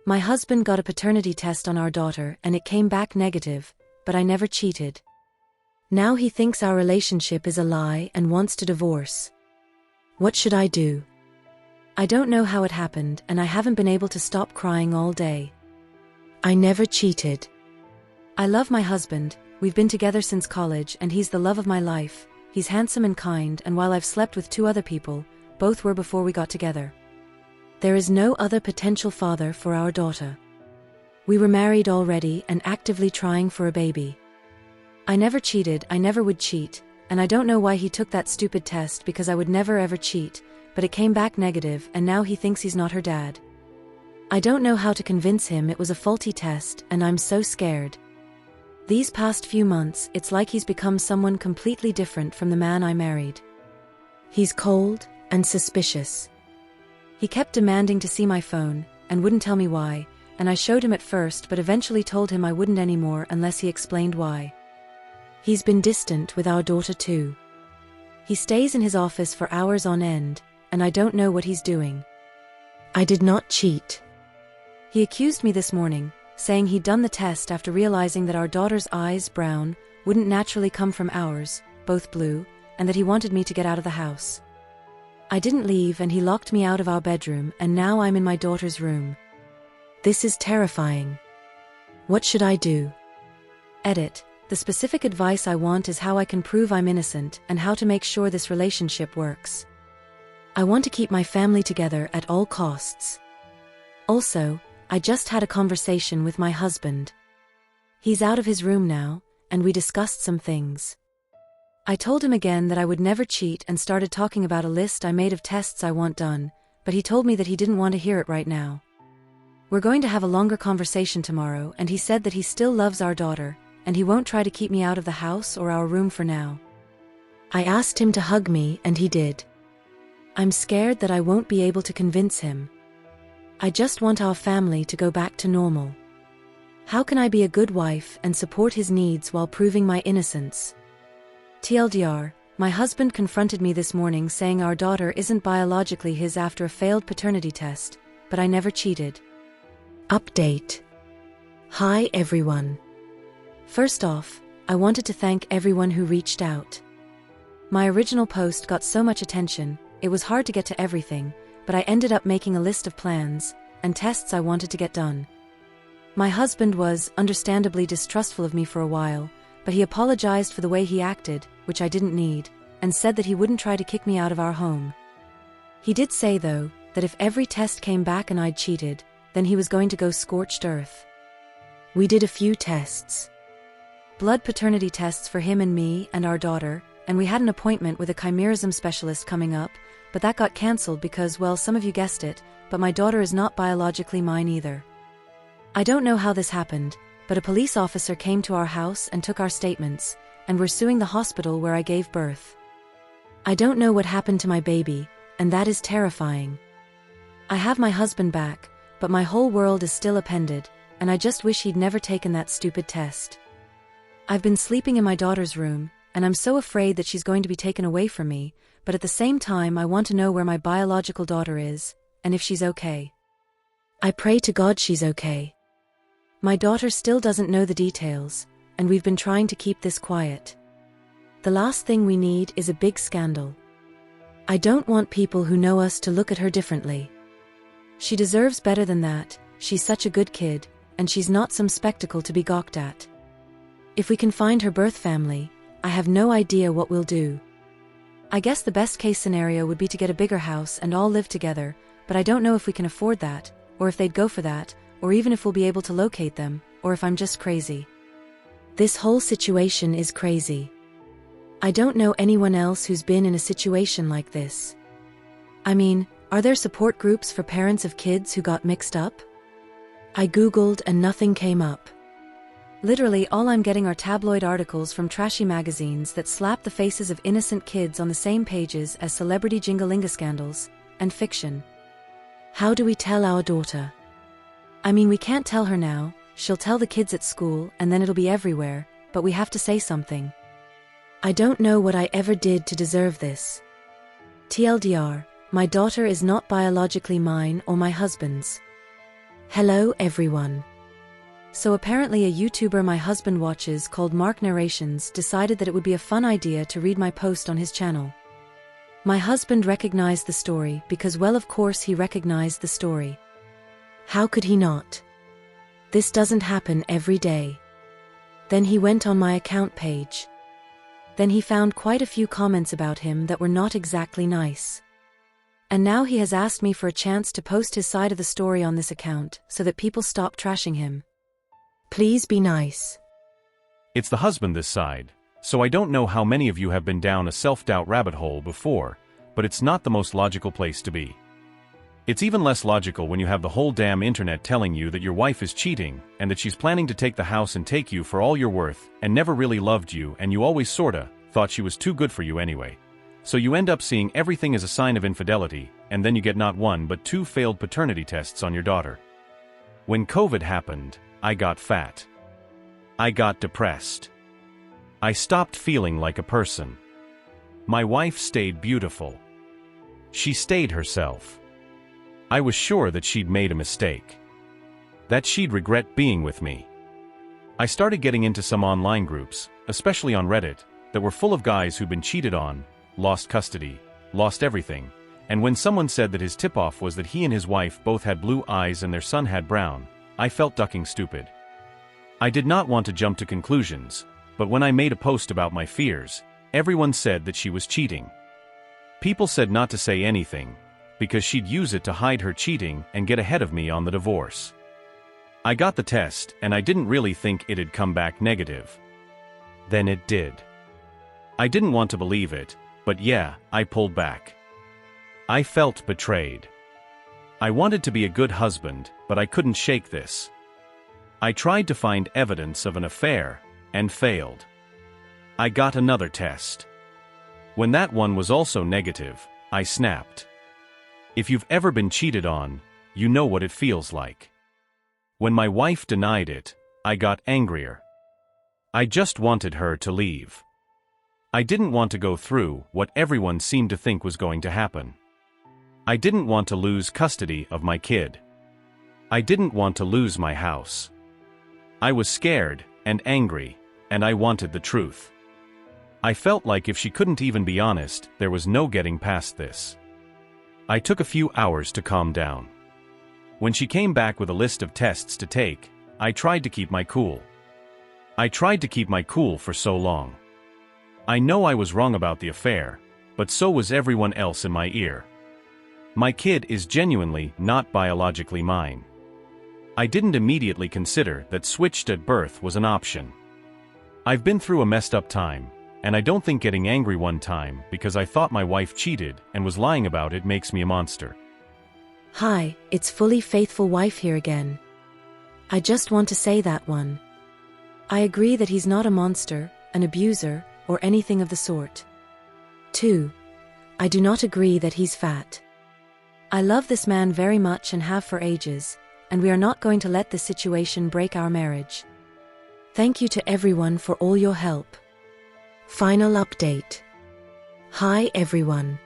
My husband got a paternity test on our daughter and it came back negative, but I never cheated. Now he thinks our relationship is a lie and wants to divorce. What should I do? I don't know how it happened and I haven't been able to stop crying all day. I never cheated. I love my husband, we've been together since college and he's the love of my life. He's handsome and kind, and while I've slept with 2 other people, both were before we got together. There is no other potential father for our daughter. We were married already and actively trying for a baby. I never cheated, I never would cheat, and I don't know why he took that stupid test because I would never ever cheat, but it came back negative and now he thinks he's not her dad. I don't know how to convince him it was a faulty test and I'm so scared. These past few months, it's like he's become someone completely different from the man I married. He's cold and suspicious. He kept demanding to see my phone, and wouldn't tell me why, and I showed him at first but eventually told him I wouldn't anymore unless he explained why. He's been distant with our daughter too. He stays in his office for hours on end, and I don't know what he's doing. I did not cheat. He accused me this morning, saying he'd done the test after realizing that our daughter's eyes, brown, wouldn't naturally come from ours, both blue, and that he wanted me to get out of the house. I didn't leave and he locked me out of our bedroom and now I'm in my daughter's room. This is terrifying. What should I do? Edit. The specific advice I want is how I can prove I'm innocent and how to make sure this relationship works. I want to keep my family together at all costs. Also, I just had a conversation with my husband. He's out of his room now, and we discussed some things. I told him again that I would never cheat and started talking about a list I made of tests I want done, but he told me that he didn't want to hear it right now. We're going to have a longer conversation tomorrow and he said that he still loves our daughter, and he won't try to keep me out of the house or our room for now. I asked him to hug me and he did. I'm scared that I won't be able to convince him. I just want our family to go back to normal. How can I be a good wife and support his needs while proving my innocence? TLDR, my husband confronted me this morning saying our daughter isn't biologically his after a failed paternity test, but I never cheated. Update. Hi everyone. First off, I wanted to thank everyone who reached out. My original post got so much attention, it was hard to get to everything, but I ended up making a list of plans and tests I wanted to get done. My husband was, understandably, distrustful of me for a while, but he apologized for the way he acted, which I didn't need, and said that he wouldn't try to kick me out of our home. He did say, though, that if every test came back and I'd cheated, then he was going to go scorched earth. We did a few tests. Blood paternity tests for him and me and our daughter, and we had an appointment with a chimerism specialist coming up, but that got cancelled because, well, some of you guessed it, but my daughter is not biologically mine either. I don't know how this happened, but a police officer came to our house and took our statements, and we're suing the hospital where I gave birth. I don't know what happened to my baby, and that is terrifying. I have my husband back, but my whole world is still upended, and I just wish he'd never taken that stupid test. I've been sleeping in my daughter's room, and I'm so afraid that she's going to be taken away from me, but at the same time I want to know where my biological daughter is, and if she's okay. I pray to God she's okay. My daughter still doesn't know the details, and we've been trying to keep this quiet. The last thing we need is a big scandal. I don't want people who know us to look at her differently. She deserves better than that, she's such a good kid, and she's not some spectacle to be gawked at. If we can find her birth family, I have no idea what we'll do. I guess the best case scenario would be to get a bigger house and all live together, but I don't know if we can afford that, or if they'd go for that, or even if we'll be able to locate them, or if I'm just crazy. This whole situation is crazy. I don't know anyone else who's been in a situation like this. I mean, are there support groups for parents of kids who got mixed up? I googled and nothing came up. Literally all I'm getting are tabloid articles from trashy magazines that slap the faces of innocent kids on the same pages as celebrity jingalinga scandals, and fiction. How do we tell our daughter? I mean, we can't tell her now, she'll tell the kids at school and then it'll be everywhere, but we have to say something. I don't know what I ever did to deserve this. TLDR, my daughter is not biologically mine or my husband's. Hello everyone. So apparently a YouTuber my husband watches called Mark Narrations decided that it would be a fun idea to read my post on his channel. My husband recognized the story because, well, of course he recognized the story. How could he not? This doesn't happen every day. Then he went on my account page. Then he found quite a few comments about him that were not exactly nice. And now he has asked me for a chance to post his side of the story on this account so that people stop trashing him. Please be nice. It's the husband this side, so I don't know how many of you have been down a self-doubt rabbit hole before, but it's not the most logical place to be. It's even less logical when you have the whole damn internet telling you that your wife is cheating and that she's planning to take the house and take you for all you're worth and never really loved you, and you always sorta thought she was too good for you anyway. So you end up seeing everything as a sign of infidelity, and then you get not one but 2 failed paternity tests on your daughter. When COVID happened, I got fat. I got depressed. I stopped feeling like a person. My wife stayed beautiful. She stayed herself. I was sure that she'd made a mistake. That she'd regret being with me. I started getting into some online groups, especially on Reddit, that were full of guys who'd been cheated on, lost custody, lost everything, and when someone said that his tip-off was that he and his wife both had blue eyes and their son had brown, I felt ducking stupid. I did not want to jump to conclusions, but when I made a post about my fears, everyone said that she was cheating. People said not to say anything, because she'd use it to hide her cheating and get ahead of me on the divorce. I got the test, and I didn't really think it'd come back negative. Then it did. I didn't want to believe it, but yeah, I pulled back. I felt betrayed. I wanted to be a good husband, but I couldn't shake this. I tried to find evidence of an affair, and failed. I got another test. When that one was also negative, I snapped. If you've ever been cheated on, you know what it feels like. When my wife denied it, I got angrier. I just wanted her to leave. I didn't want to go through what everyone seemed to think was going to happen. I didn't want to lose custody of my kid. I didn't want to lose my house. I was scared and angry, and I wanted the truth. I felt like if she couldn't even be honest, there was no getting past this. I took a few hours to calm down. When she came back with a list of tests to take, I tried to keep my cool. I tried to keep my cool for so long. I know I was wrong about the affair, but so was everyone else in my ear. My kid is genuinely not biologically mine. I didn't immediately consider that switched at birth was an option. I've been through a messed up time, and I don't think getting angry one time because I thought my wife cheated and was lying about it makes me a monster. Hi, it's fully faithful wife here again. I just want to say that one. I agree that he's not a monster, an abuser, or anything of the sort. 2. I do not agree that he's fat. I love this man very much and have for ages, and we are not going to let this situation break our marriage. Thank you to everyone for all your help. Final update. Hi everyone.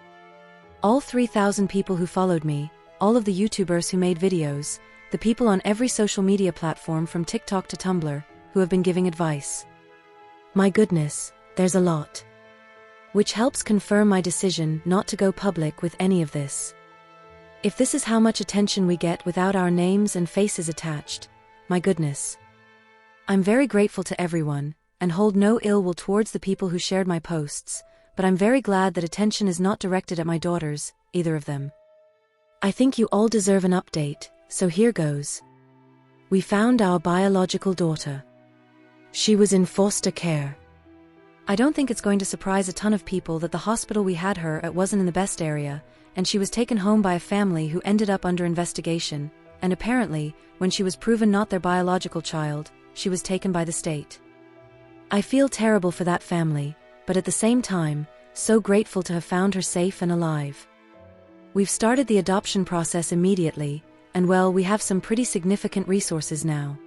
All 3,000 people who followed me, all of the YouTubers who made videos, the people on every social media platform from TikTok to Tumblr, who have been giving advice. My goodness, there's a lot. Which helps confirm my decision not to go public with any of this. If this is how much attention we get without our names and faces attached, my goodness. I'm very grateful to everyone, and hold no ill will towards the people who shared my posts, but I'm very glad that attention is not directed at my daughters, either of them. I think you all deserve an update, so here goes. We found our biological daughter. She was in foster care. I don't think it's going to surprise a ton of people that the hospital we had her at wasn't in the best area, and she was taken home by a family who ended up under investigation, and apparently, when she was proven not their biological child, she was taken by the state. I feel terrible for that family, but at the same time, so grateful to have found her safe and alive. We've started the adoption process immediately, and well, we have some pretty significant resources now.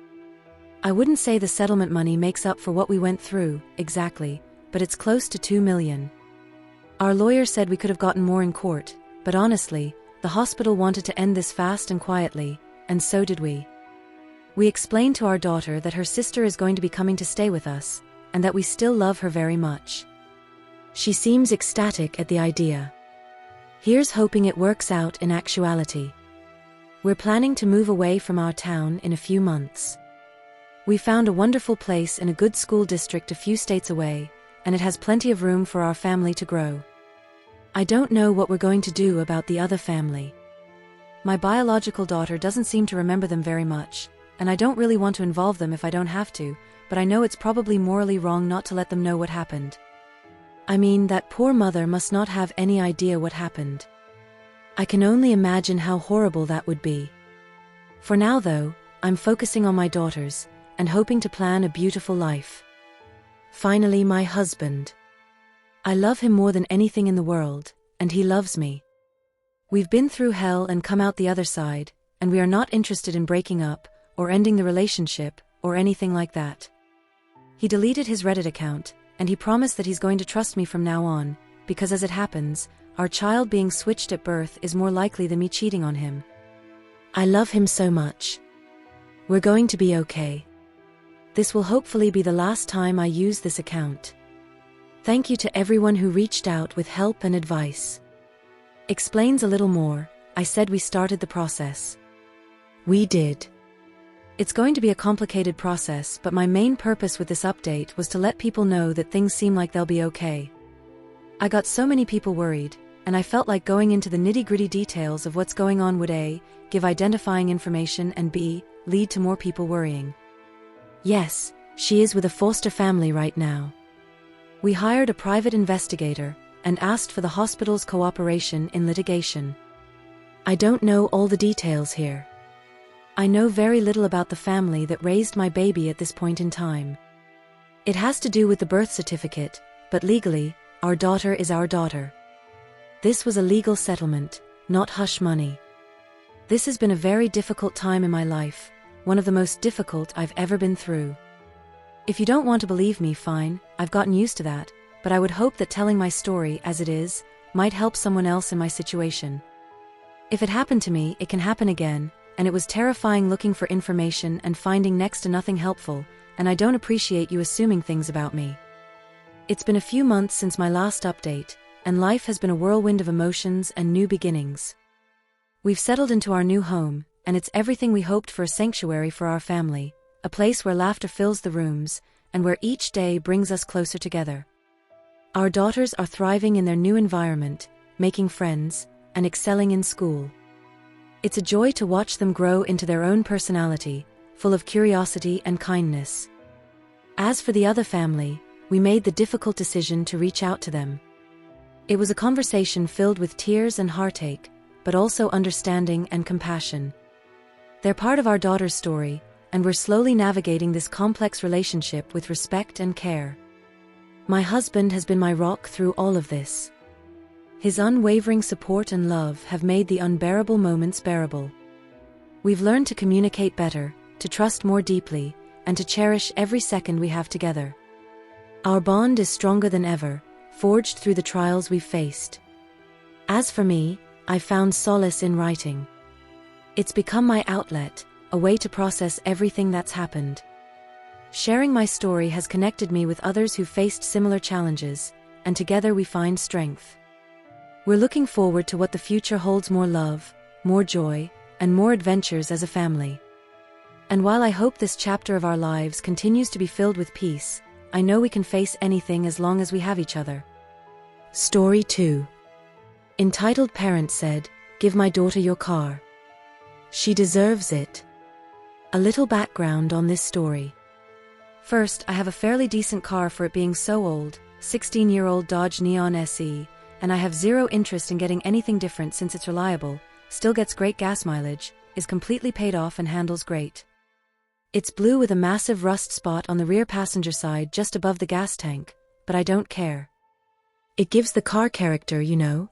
I wouldn't say the settlement money makes up for what we went through, exactly, but it's close to $2 million. Our lawyer said we could have gotten more in court, but honestly, the hospital wanted to end this fast and quietly, and so did we. We explained to our daughter that her sister is going to be coming to stay with us, and that we still love her very much. She seems ecstatic at the idea. Here's hoping it works out in actuality. We're planning to move away from our town in a few months. We found a wonderful place in a good school district a few states away, and it has plenty of room for our family to grow. I don't know what we're going to do about the other family. My biological daughter doesn't seem to remember them very much, and I don't really want to involve them if I don't have to, but I know it's probably morally wrong not to let them know what happened. I mean, that poor mother must not have any idea what happened. I can only imagine how horrible that would be. For now, though, I'm focusing on my daughters, and hoping to plan a beautiful life. Finally, my husband. I love him more than anything in the world, and he loves me. We've been through hell and come out the other side, and we are not interested in breaking up, or ending the relationship, or anything like that. He deleted his Reddit account, and he promised that he's going to trust me from now on, because as it happens, our child being switched at birth is more likely than me cheating on him. I love him so much. We're going to be okay. This will hopefully be the last time I use this account. Thank you to everyone who reached out with help and advice. Explains a little more. I said we started the process. We did. It's going to be a complicated process, but my main purpose with this update was to let people know that things seem like they'll be okay. I got so many people worried, and I felt like going into the nitty-gritty details of what's going on would A, give identifying information, and B, lead to more people worrying. Yes, she is with a foster family right now. We hired a private investigator and asked for the hospital's cooperation in litigation. I don't know all the details here. I know very little about the family that raised my baby at this point in time. It has to do with the birth certificate, but legally, our daughter is our daughter. This was a legal settlement, not hush money. This has been a very difficult time in my life, one of the most difficult I've ever been through. If you don't want to believe me, fine, I've gotten used to that, but I would hope that telling my story as it is might help someone else in my situation. If it happened to me, it can happen again, and it was terrifying looking for information and finding next to nothing helpful, and I don't appreciate you assuming things about me. It's been a few months since my last update, and life has been a whirlwind of emotions and new beginnings. We've settled into our new home, and it's everything we hoped for: a sanctuary for our family, a place where laughter fills the rooms, and where each day brings us closer together. Our daughters are thriving in their new environment, making friends, and excelling in school. It's a joy to watch them grow into their own personality, full of curiosity and kindness. As for the other family, we made the difficult decision to reach out to them. It was a conversation filled with tears and heartache, but also understanding and compassion. They're part of our daughter's story, and we're slowly navigating this complex relationship with respect and care. My husband has been my rock through all of this. His unwavering support and love have made the unbearable moments bearable. We've learned to communicate better, to trust more deeply, and to cherish every second we have together. Our bond is stronger than ever, forged through the trials we've faced. As for me, I've found solace in writing. It's become my outlet, a way to process everything that's happened. Sharing my story has connected me with others who faced similar challenges, and together we find strength. We're looking forward to what the future holds: more love, more joy, and more adventures as a family. And while I hope this chapter of our lives continues to be filled with peace, I know we can face anything as long as we have each other. Story 2. Entitled Parent said, "Give my daughter your car. She deserves it." A little background on this story. First, I have a fairly decent car for it being so old, 16-year-old Dodge Neon SE, and I have zero interest in getting anything different since it's reliable, still gets great gas mileage, is completely paid off and handles great. It's blue with a massive rust spot on the rear passenger side just above the gas tank, but I don't care. It gives the car character, you know.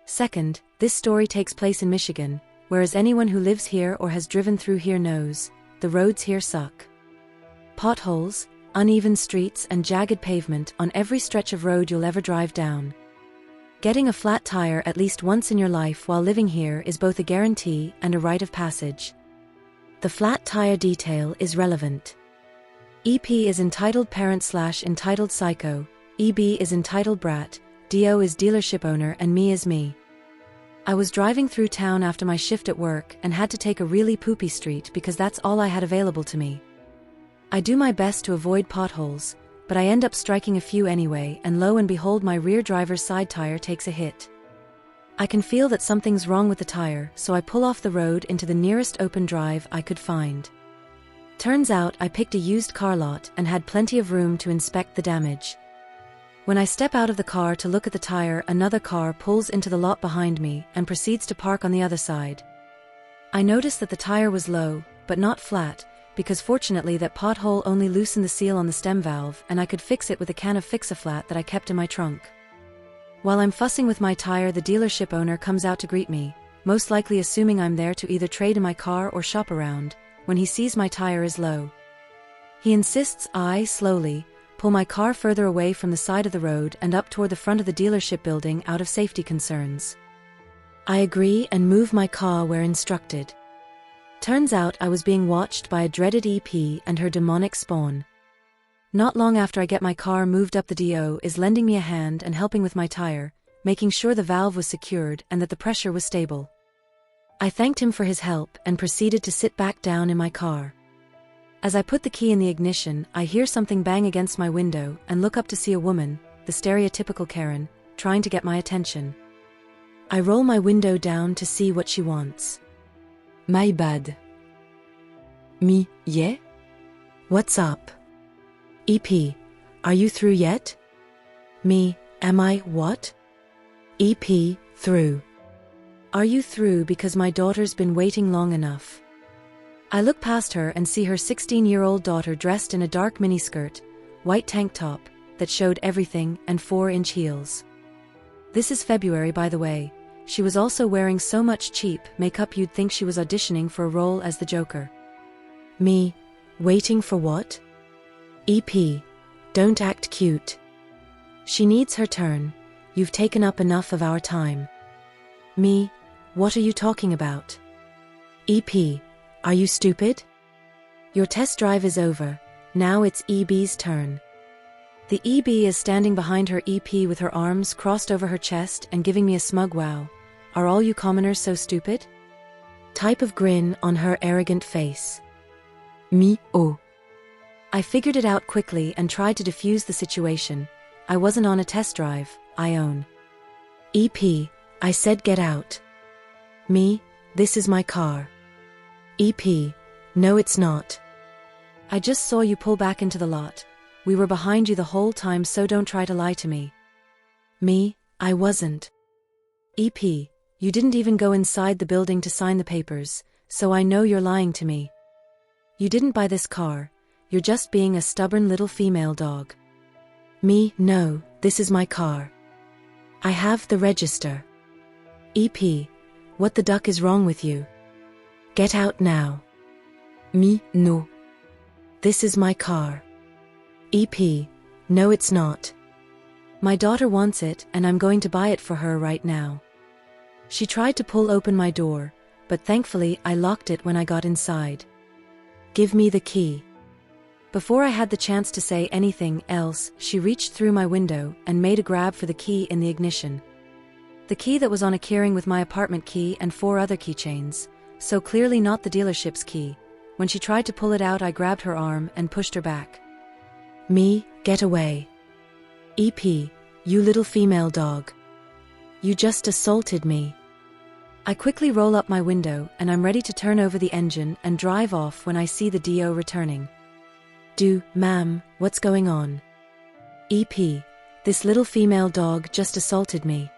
Second, this story takes place in Michigan, whereas anyone who lives here or has driven through here knows, the roads here suck. Potholes, uneven streets, and jagged pavement on every stretch of road you'll ever drive down. Getting a flat tire at least once in your life while living here is both a guarantee and a rite of passage. The flat tire detail is relevant. EP is entitled parent/entitled psycho, EB is entitled brat, DO is dealership owner, and me is me. I was driving through town after my shift at work and had to take a really poopy street because that's all I had available to me. I do my best to avoid potholes, but I end up striking a few anyway, and lo and behold, my rear driver's side tire takes a hit. I can feel that something's wrong with the tire, so I pull off the road into the nearest open drive I could find. Turns out I picked a used car lot and had plenty of room to inspect the damage. When I step out of the car to look at the tire, another car pulls into the lot behind me and proceeds to park on the other side. I noticed that the tire was low, but not flat, because fortunately that pothole only loosened the seal on the stem valve and I could fix it with a can of Fix-A-Flat that I kept in my trunk. While I'm fussing with my tire, the dealership owner comes out to greet me, most likely assuming I'm there to either trade in my car or shop around, when he sees my tire is low. He insists I, slowly, pull my car further away from the side of the road and up toward the front of the dealership building out of safety concerns. I agree and move my car where instructed. Turns out I was being watched by a dreaded EP and her demonic spawn. Not long after I get my car moved up, the DO is lending me a hand and helping with my tire, making sure the valve was secured and that the pressure was stable. I thanked him for his help and proceeded to sit back down in my car. As I put the key in the ignition, I hear something bang against my window and look up to see a woman, the stereotypical Karen, trying to get my attention. I roll my window down to see what she wants. My bad. Me, yeah? What's up? EP, are you through yet? Me, am I what? EP, through. Are you through because my daughter's been waiting long enough? I look past her and see her 16-year-old daughter dressed in a dark miniskirt, white tank top, that showed everything, and 4-inch heels. This is February, by the way. She was also wearing so much cheap makeup you'd think she was auditioning for a role as the Joker. Me, waiting for what? EP, don't act cute. She needs her turn. You've taken up enough of our time. Me, what are you talking about? EP, are you stupid? Your test drive is over. Now it's EB's turn. The EB is standing behind her EP with her arms crossed over her chest and giving me a smug wow. Are all you commoners so stupid? Type of grin on her arrogant face. Me, oh. I figured it out quickly and tried to defuse the situation. I wasn't on a test drive, I own. EP, I said get out. Me, this is my car. EP, no it's not. I just saw you pull back into the lot. We were behind you the whole time, so don't try to lie to me. Me, I wasn't. EP, you didn't even go inside the building to sign the papers, so I know you're lying to me. You didn't buy this car, you're just being a stubborn little female dog. Me, no, this is my car. I have the register. EP, what the duck is wrong with you? Get out now. Me, no. This is my car. EP, no it's not. My daughter wants it and I'm going to buy it for her right now. She tried to pull open my door, but thankfully I locked it when I got inside. Give me the key. Before I had the chance to say anything else, she reached through my window and made a grab for the key in the ignition. The key that was on a keyring with my apartment key and 4 other keychains, so clearly not the dealership's key. When she tried to pull it out, I grabbed her arm and pushed her back. Me, get away. EP, you little female dog. You just assaulted me. I quickly roll up my window and I'm ready to turn over the engine and drive off when I see the DO returning. Ma'am, what's going on? EP, this little female dog just assaulted me.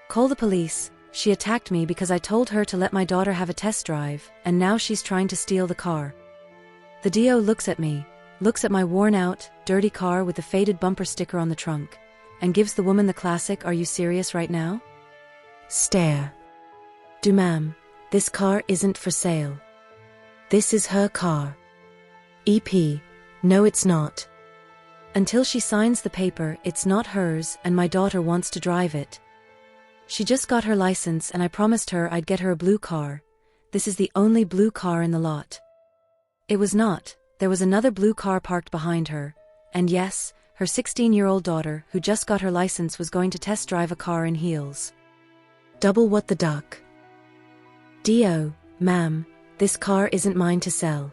Call the police. She attacked me because I told her to let my daughter have a test drive, and now she's trying to steal the car. The DO looks at me, looks at my worn-out, dirty car with the faded bumper sticker on the trunk, and gives the woman the classic "Are you serious right now?" stare. Ma'am, this car isn't for sale. This is her car. EP, no it's not. Until she signs the paper, it's not hers, and my daughter wants to drive it. She just got her license and I promised her I'd get her a blue car. this is the only blue car in the lot. It was not. There was another blue car parked behind her, and yes, her 16-year-old daughter who just got her license was going to test drive a car in heels. Double what the duck. D.O., ma'am, this car isn't mine to sell.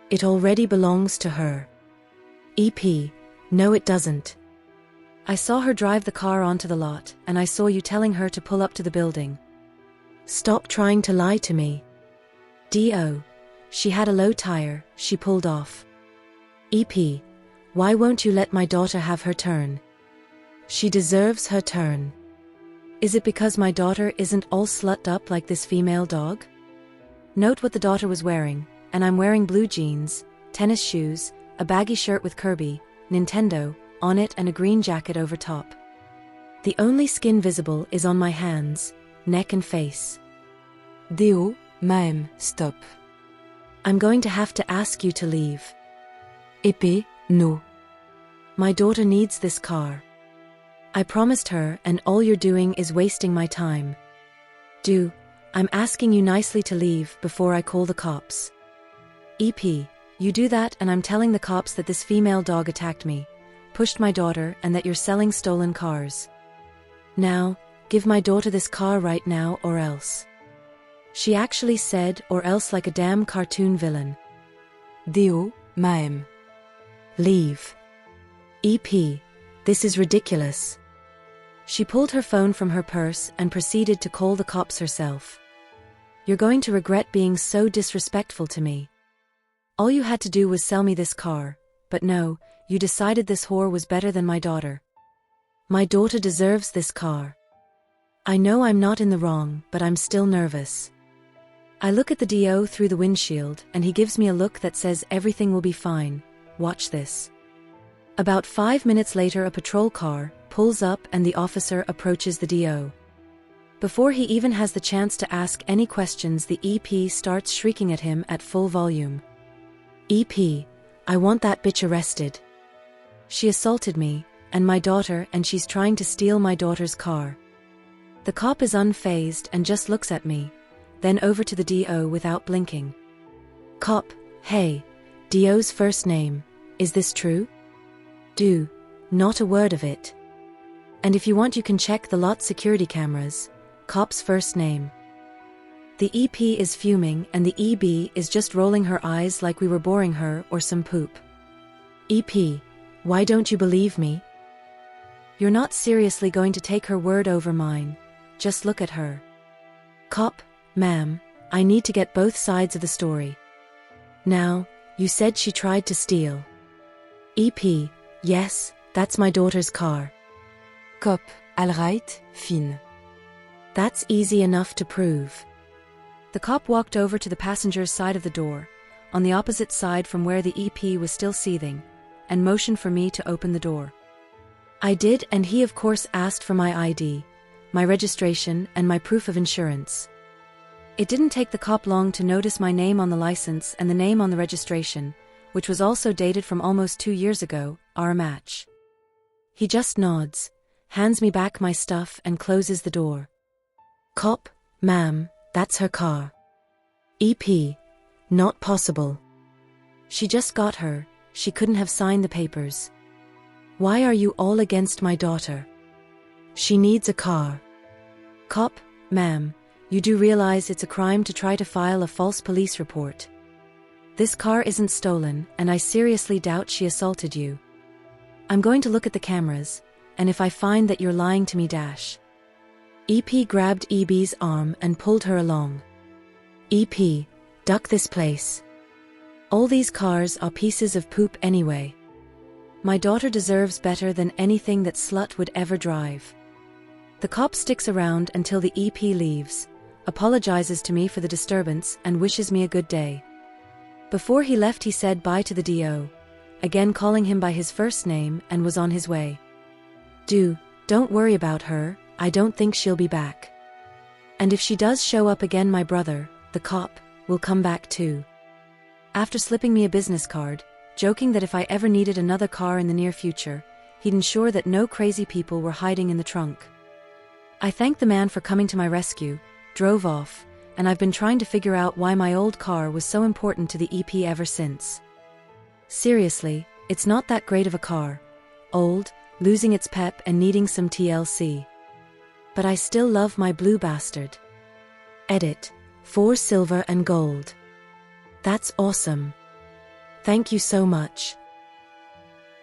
It already belongs to her. EP, no it doesn't. I saw her drive the car onto the lot, and I saw you telling her to pull up to the building. Stop trying to lie to me. D.O., she had a low tire, she pulled off. EP, why won't you let my daughter have her turn? She deserves her turn. Is it because my daughter isn't all slutted up like this female dog? Note what the daughter was wearing, and I'm wearing blue jeans, tennis shoes, a baggy shirt with Kirby, Nintendo, on it and a green jacket over top. The only skin visible is on my hands, neck and face. D.O., ma'am, stop. I'm going to have to ask you to leave. EP, no. My daughter needs this car. I promised her, and all you're doing is wasting my time. I'm asking you nicely to leave before I call the cops. EP, you do that and I'm telling the cops that this female dog attacked me, pushed my daughter, and that you're selling stolen cars. Now, give my daughter this car right now or else. She actually said or else like a damn cartoon villain. D.O., ma'am. Leave. EP, this is ridiculous. She pulled her phone from her purse and proceeded to call the cops herself. You're going to regret being so disrespectful to me. All you had to do was sell me this car, but no, you decided this whore was better than my daughter. My daughter deserves this car. I know I'm not in the wrong, but I'm still nervous. I look at the D.O. through the windshield, and he gives me a look that says everything will be fine. Watch this. About 5 minutes later, a patrol car pulls up and the officer approaches the D.O. Before he even has the chance to ask any questions, the EP starts shrieking at him at full volume. EP, I want that bitch arrested. She assaulted me, and my daughter, and she's trying to steal my daughter's car. The cop is unfazed and just looks at me, then over to the D.O. without blinking. Cop, hey, D.O.'s first name, is this true? Not a word of it. And if you want you can check the lot security cameras. Cop's first name. The EP is fuming and the EB is just rolling her eyes like we were boring her or some poop. EP, why don't you believe me? You're not seriously going to take her word over mine. Just look at her. Cop, ma'am, I need to get both sides of the story. Now, you said she tried to steal. EP, yes, that's my daughter's car. Cop, all right, fine. That's easy enough to prove. The cop walked over to the passenger's side of the door, on the opposite side from where the EP was still seething, and motioned for me to open the door. I did, and he of course asked for my ID, my registration, and my proof of insurance. It didn't take the cop long to notice my name on the license and the name on the registration, which was also dated from almost 2 years ago, our match. He just nods, hands me back my stuff and closes the door. Cop, ma'am, that's her car. EP, not possible. She just got her, she couldn't have signed the papers. Why are you all against my daughter? She needs a car. Cop, ma'am, you do realize it's a crime to try to file a false police report. This car isn't stolen, and I seriously doubt she assaulted you. I'm going to look at the cameras, and if I find that you're lying to me, EP grabbed EB's arm and pulled her along. EP, duck this place. All these cars are pieces of poop anyway. My daughter deserves better than anything that slut would ever drive. The cop sticks around until the EP leaves, apologizes to me for the disturbance and wishes me a good day. Before he left he said bye to the D.O., again calling him by his first name, and was on his way. Don't worry about her, I don't think she'll be back. And if she does show up again, my brother, the cop, will come back too. After slipping me a business card, joking that if I ever needed another car in the near future, he'd ensure that no crazy people were hiding in the trunk. I thanked the man for coming to my rescue, drove off, and I've been trying to figure out why my old car was so important to the EP ever since. Seriously, it's not that great of a car. Old, losing its pep and needing some TLC. But I still love my blue bastard. Edit. 4 silver and gold. That's awesome. Thank you so much.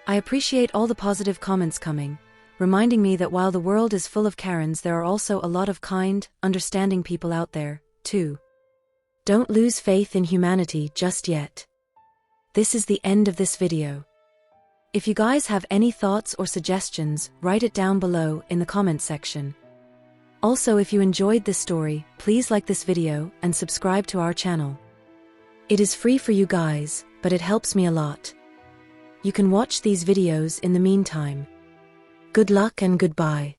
I appreciate all the positive comments coming, reminding me that while the world is full of Karens, there are also a lot of kind, understanding people out there, too. Don't lose faith in humanity just yet. This is the end of this video. If you guys have any thoughts or suggestions, write it down below in the comment section. Also, if you enjoyed this story, please like this video and subscribe to our channel. It is free for you guys, but it helps me a lot. You can watch these videos in the meantime. Good luck and goodbye.